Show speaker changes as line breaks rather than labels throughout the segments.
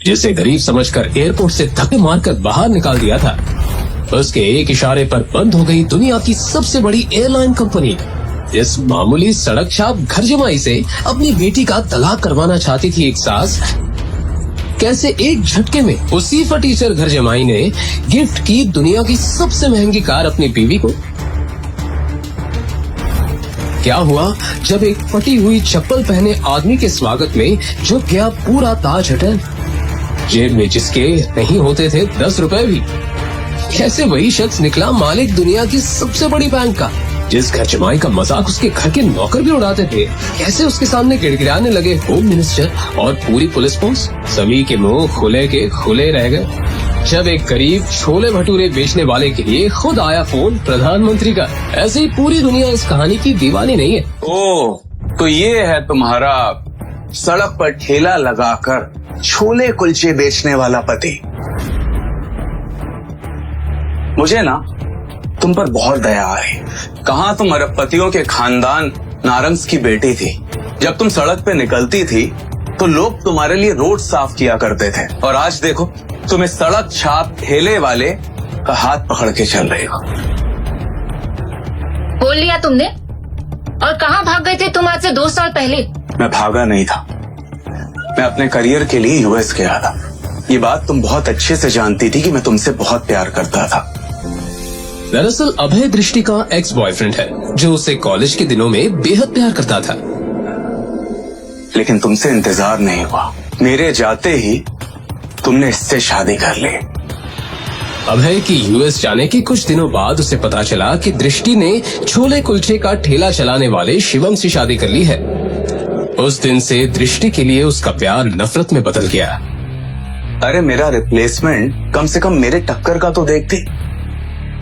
जिसे गरीब समझकर एयरपोर्ट से धक्के मारकर बाहर निकाल दिया था, उसके एक इशारे पर बंद हो गई दुनिया की सबसे बड़ी एयरलाइन कंपनी। इस मामूली सड़क छाप घर जमाई से अपनी बेटी का तलाक करवाना चाहती थी एक सास, कैसे एक झटके में उसी फटीचर घर जमाई ने गिफ्ट की दुनिया की सबसे महंगी कार अपनी बीवी को। क्या हुआ जब एक फटी हुई चप्पल पहने आदमी के स्वागत में झुक गया पूरा ताज होटल, जेब में जिसके नहीं होते थे 10 रुपए भी। कैसे वही शख्स निकला मालिक दुनिया की सबसे बड़ी बैंक का, जिस घर जमाई का मजाक उसके घर के नौकर भी उड़ाते थे। कैसे उसके सामने गिड़गिड़ाने लगे होम मिनिस्टर और पूरी पुलिस फोर्स। सभी के मुंह खुले के खुले रह गए जब एक गरीब छोले भटूरे बेचने वाले के लिए खुद आया फोन प्रधानमंत्री का। ऐसे ही पूरी दुनिया इस कहानी की दीवानी नहीं है।
ओह, तो ये है तुम्हारा सड़क पर ठेला लगाकर छोले कुलचे बेचने वाला पति। मुझे ना तुम पर बहुत दया आई। कहाँ तुम अरबपतियों के खानदान नारंग्स की बेटी थी। जब तुम सड़क पे निकलती थी तो लोग तुम्हारे लिए रोड साफ किया करते थे, और आज देखो तुम इस सड़क छाप ठेले वाले का हाथ पकड़ के चल रहे हो।
बोल लिया तुमने। और कहाँ भाग गए थे तुम आज से 2 साल पहले?
मैं भागा नहीं था, मैं अपने करियर के लिए यूएस गया था। ये बात तुम बहुत अच्छे से जानती थी कि मैं तुमसे बहुत प्यार करता था।
दरअसल अभय दृष्टि का एक्स बॉयफ्रेंड है, जो उसे कॉलेज के दिनों में बेहद प्यार करता था।
लेकिन तुमसे इंतजार नहीं हुआ। मेरे जाते ही तुमने इससे शादी कर ली।
अभय की यूएस जाने के कुछ दिनों बाद उसे पता चला कि दृष्टि ने छोले कुलचे का ठेला चलाने वाले शिवम से शादी कर ली है। उस दिन से दृष्टि के लिए उसका प्यार नफरत में बदल गया।
अरे मेरा रिप्लेसमेंट कम से कम मेरे टक्कर का तो देखती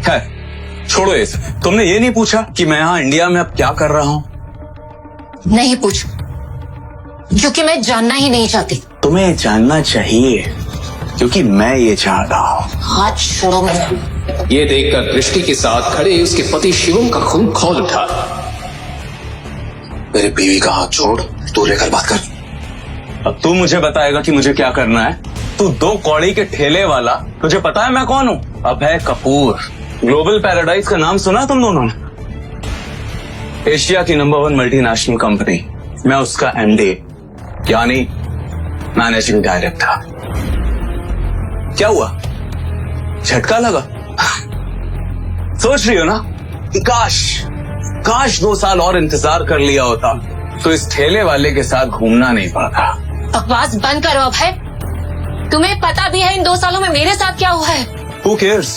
है। छोड़ो इसे। तुमने ये नहीं पूछा कि मैं यहाँ इंडिया में अब क्या कर रहा हूँ?
नहीं पूछ, क्योंकि मैं जानना ही नहीं चाहती।
तुम्हें जानना चाहिए, क्योंकि मैं ये चाहता हूँ।
हाथ छोड़ो मुझे।
ये देखकर दृष्टि के साथ खड़े उसके पति शिवम का खून खौल उठा।
मेरी बीवी का हाथ छोड़, दूर रहकर बात कर। अब तू मुझे बताएगा कि मुझे क्या करना है? तू 2 कौड़ी के ठेले वाला, तुझे पता है मैं कौन हूँ? अभय कपूर। ग्लोबल पैराडाइज का नाम सुना तुम दोनों ने? एशिया की नंबर 1 मल्टीनेशनल कंपनी। मैं उसका एमडी यानी मैनेजिंग डायरेक्टर। क्या हुआ? झटका लगा? सोच रही हो ना कि काश 2 साल और इंतजार कर लिया होता तो इस ठेले वाले के साथ घूमना नहीं पड़ता।
बकवास बंद करो अभय। तुम्हें पता भी है इन 2 सालों में मेरे साथ क्या हुआ है?
Who cares?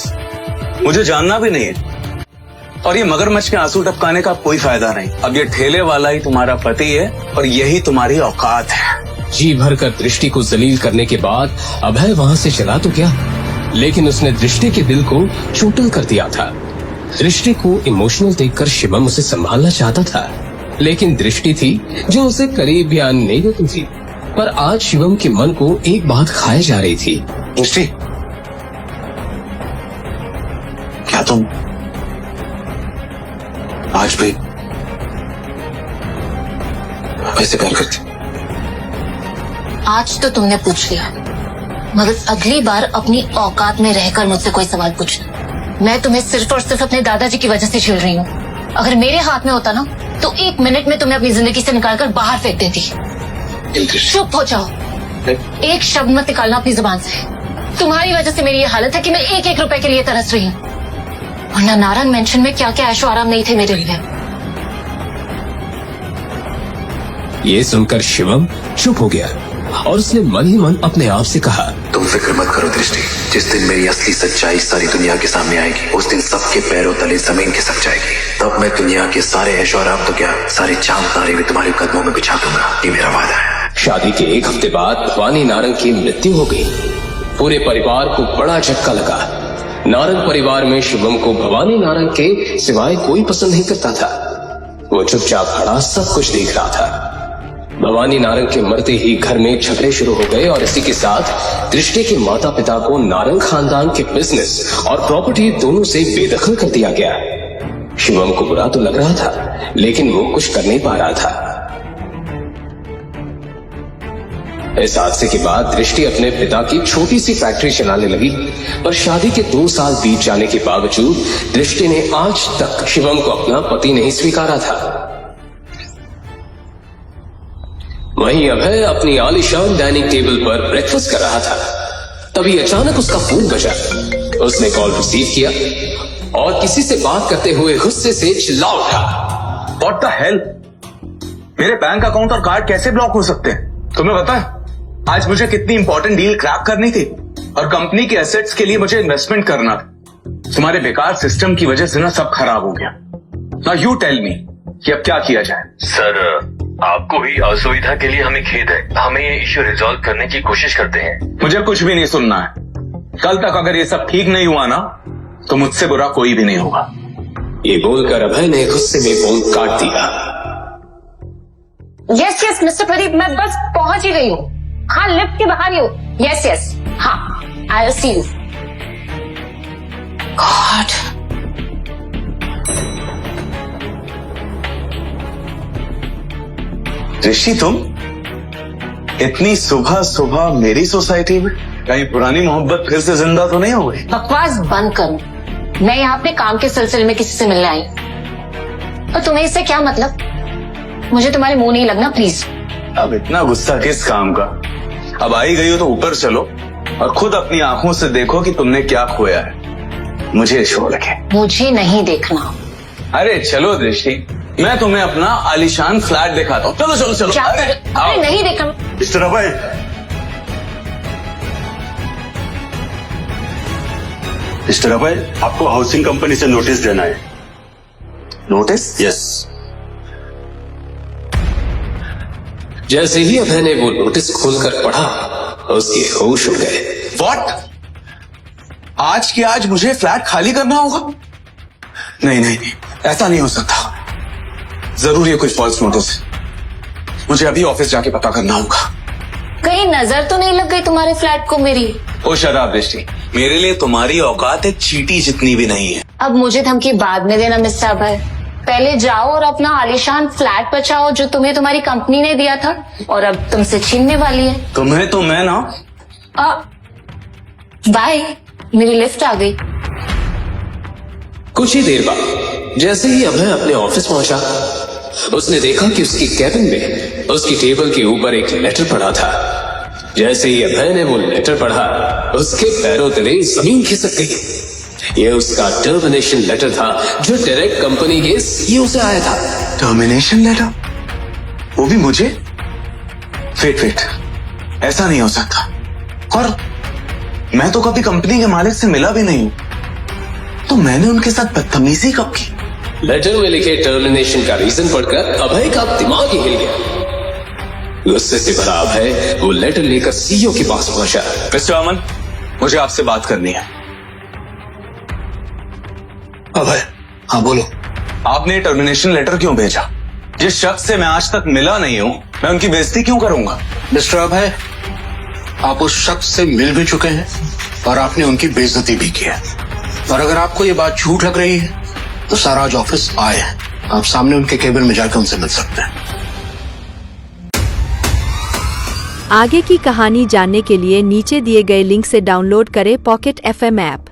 मुझे जानना भी नहीं है। और ये मगरमच्छ के आंसू टपकाने का कोई फायदा नहीं। अब ये ठेले वाला ही तुम्हारा पति है और यही तुम्हारी औकात है।
जी भरकर दृष्टि को जलील करने के बाद अभय वहाँ से चला तो गया, लेकिन उसने दृष्टि के दिल को चोटिल कर दिया था। दृष्टि को इमोशनल देखकर शिवम उसे संभालना चाहता था, लेकिन दृष्टि थी जो उसे करीब भी आने नहीं देती थी। पर आज शिवम के मन को एक बात खाए जा रही थी।
दृष्टि, क्या तुम आज भी वैसे प्यार करती?
आज तो तुमने पूछ लिया, मगर अगली बार अपनी औकात में रहकर मुझसे कोई सवाल पूछना। मैं तुम्हें सिर्फ और सिर्फ अपने दादाजी की वजह से झेल रही हूँ। अगर मेरे हाथ में होता ना तो 1 मिनट में तुम्हें अपनी जिंदगी से निकालकर बाहर फेंक देती। चुप हो जाओ, एक शब्द मत निकालना अपनी जुबान से। तुम्हारी वजह से मेरी ये हालत है कि मैं 1-1 रुपए के लिए तरस रही हूँ, वरना नारंग मेंशन में क्या क्या ऐशो आराम नहीं थे मेरे लिए।
ये सुनकर शिवम चुप हो गया और उसने मन ही मन अपने आप से कहा,
तुम फिक्र मत करो दृष्टि, जिस दिन मेरी असली सच्चाई सारी दुनिया के सामने आएगी उस दिन सबके पैरों तले जमीन खिसक जाएगी। तब मैं दुनिया के सारे ऐशो आराम तो क्या सारे चांद तारे भी तुम्हारे कदमों में बिछा दूंगा। ये मेरा वादा है।
शादी के 1 हफ्ते बाद भवानी नारंग की मृत्यु हो गई। पूरे परिवार को बड़ा झटका लगा। नारंग परिवार में शिवम को भवानी नारंग के सिवाय कोई पसंद नहीं करता था। वो चुपचाप खड़ा सब कुछ देख रहा था। भवानी नारंग के मरते ही घर में झगड़े शुरू हो गए और इसी के साथ दृष्टि के माता पिता को नारंग खानदान के बिजनेस और प्रॉपर्टी दोनों से बेदखल कर दिया गया। शिवम को बुरा तो लग रहा था, लेकिन वो कुछ कर नहीं पा रहा था। इस हादसे के बाद दृष्टि अपने पिता की छोटी सी फैक्ट्री चलाने लगी, पर शादी के 2 साल बीत जाने के बावजूद दृष्टि ने आज तक शिवम को अपना पति नहीं स्वीकारा था। वहीं अभय अपनी आलीशान डाइनिंग टेबल पर ब्रेकफास्ट कर रहा था। तभी अचानक उसका फोन बजा। उसने कॉल रिसीव किया और किसी से बात करते हुए गुस्से से चिल्ला उठा,
व्हाट द हेल? मेरे बैंक अकाउंट और कार्ड कैसे ब्लॉक हो सकते हैं? तुम्हें पता है आज मुझे कितनी इंपॉर्टेंट डील क्रैक करनी थी और कंपनी के एसेट्स के लिए मुझे इन्वेस्टमेंट करना था। तुम्हारे बेकार सिस्टम की वजह से ना सब खराब हो गया। नाउ यू टेल मी कि अब क्या किया जाए?
सर, आपको हुई असुविधा के लिए हमें खेद है। हमें ये इश्यू रिजॉल्व करने की कोशिश करते हैं।
मुझे कुछ भी नहीं सुनना है। कल तक अगर ये सब ठीक नहीं हुआ ना तो मुझसे बुरा कोई भी नहीं होगा।
ये बोलकर अभय ने गुस्से में फोन काट दिया।
यस यस मिस्टर प्रदीप, मैं बस पहुंच ही गई हूँ। हाँ, लिफ्ट के बाहर ही हूँ। यस यस, हाँ, I will see you. God,
Rishi, तुम इतनी सुबह सुबह मेरी सोसाइटी में? कहीं पुरानी मोहब्बत फिर से जिंदा तो नहीं हो गई?
बकवास बंद करो। मैं यहाँ अपने काम के सिलसिले में किसी से मिलने आई, और तुम्हें इससे क्या मतलब? मुझे तुम्हारे मुंह नहीं लगना, प्लीज।
अब इतना गुस्सा किस काम का? अब आई गई हो तो ऊपर चलो और खुद अपनी आंखों से देखो कि तुमने क्या खोया है। मुझे छोड़ के
मुझे नहीं देखना।
अरे चलो दृष्टि, मैं तुम्हें अपना आलीशान फ्लैट दिखाता हूँ। चलो चलो चलो।
क्या? अरे नहीं देखना।
मिस्टर अभय, मिस्टर अभय, आपको हाउसिंग कंपनी से नोटिस देना है।
नोटिस?
यस।
जैसे ही अभय ने वो नोटिस खोलकर पढ़ा, उसके होश उड़ गए।
व्हाट? आज के आज मुझे फ्लैट खाली करना होगा? नहीं नहीं नहीं, ऐसा नहीं हो सकता। जरूर ये कोई फॉल्स नोटिस है। मुझे अभी ऑफिस जाके पता करना होगा।
कहीं नजर तो नहीं लग गई तुम्हारे फ्लैट को मेरी?
ओ शराब दृष्टि, मेरे लिए तुम्हारी औकात एक चींटी जितनी भी नहीं है।
अब मुझे धमकी बाद में देना मिस्टर अभय। पहले जाओ और अपना आलीशान फ्लैट बचाओ जो तुम्हें तुम्हारी कंपनी ने दिया था और अब तुमसे छीनने वाली है।
तुम्हें तो मैं ना।
बाय, मेरी लिफ्ट आ गई।
कुछ ही देर बाद जैसे ही अभय अपने ऑफिस पहुंचा, उसने देखा कि उसकी कैबिन में उसकी टेबल के ऊपर एक लेटर पड़ा था। जैसे ही अभय ने वो लेटर पढ़ा, उसके पैरों तले जमीन खिसक गई। ये उसका टर्मिनेशन लेटर था जो डायरेक्ट कंपनी के सीईओ से आया था।
Termination letter? वो भी मुझे? वेट, ऐसा नहीं हो सकता। और मैं तो कभी कंपनी के मालिक से मिला भी नहीं हूं, तो मैंने उनके साथ बदतमीजी कब की?
लेटर में लिखे टर्मिनेशन का रीजन पढ़कर अभय का दिमाग ही हिल गया। गुस्से से भरा अभय वो लेटर लेकर सीईओ के पास पहुंचा।
मिस्टर अमन, मुझे आपसे बात करनी है।
अभय, हाँ बोलो।
आपने टर्मिनेशन लेटर क्यों भेजा? जिस शख्स से मैं आज तक मिला नहीं हूं, मैं उनकी बेइज्जती क्यों करूंगा?
मिस्टर अभय, आप उस शख्स से मिल भी चुके हैं और आपने उनकी बेइज्जती भी की है। और अगर आपको ये बात झूठ लग रही है तो सर आज ऑफिस आए हैं, आप सामने उनके केबिन में जाकर उनसे मिल सकते हैं।
आगे की कहानी जानने के लिए नीचे दिए गए लिंक से डाउनलोड करें पॉकेट FM ऐप।